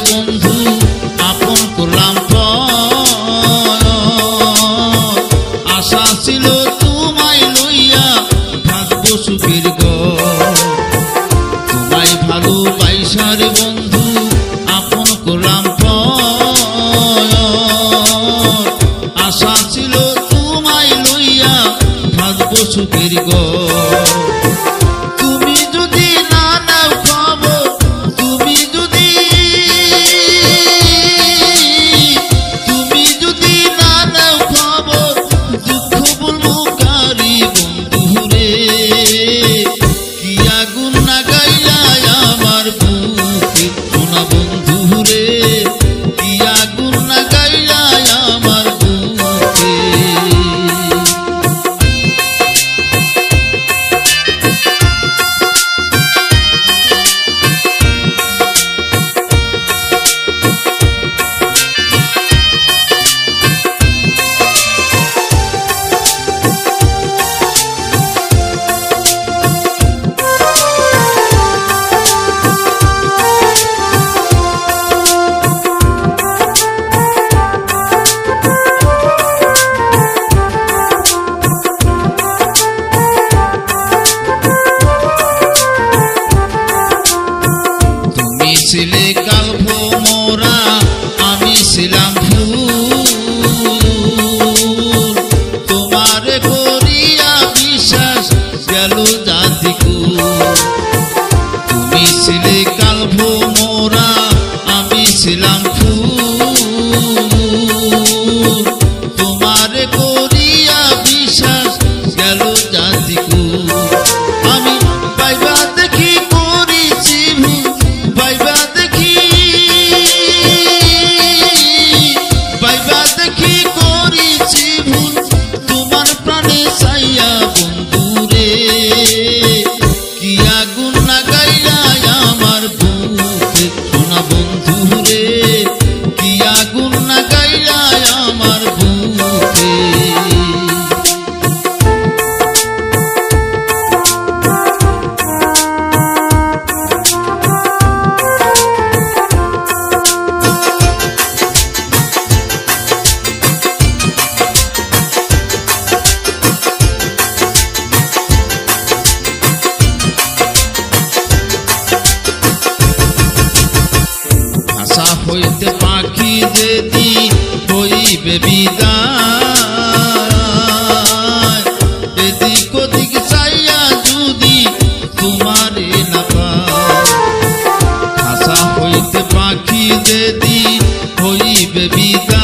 বন্ধু আপন করলাম আশা ছিল তোমায় লইয়া থাকবো সুখের ঘর তোমায় ভালোবাসার বন্ধু আপন করলাম আশা ছিল তোমায় লইয়া থাকবো সুখের ঘর তুমি যদি না নাও খবর তুমি যদি না নাও খবর দুঃখ বলবো কারি বন্ধু রে কি আগুন লাগাইলা আমার বুকে সোনা বন্ধু রে কি আগুন লাগাইলা আমার বুকে ছিলে কাল্প মোরা আমি ছিলাম ফুল তোমার করিয়া বিশ্বাস গেল জাতিকুল তুমি ছিলে কাল্প মোরা আমি ছিলাম ফুল তোমার করিয়া বিশ্বাস গেল জাতিকুল আমি পাইবা দেখি করেছি ভুল পাইবা দেখি করেছি ভুল তোমার প্রাণে চাইয়া বন্ধু রে কি আগুন লাগাইলা আমার বুকে সোনা বন্ধু রে কি আগুন লাগাইলা আমার বুকে আশা হইতে পাখি যেদি হইবে বিদায় এদিক ওদিক চাইয়া যদি তোমারে না পাই আশা হইতে পাখি যেদি হইবে বিদায়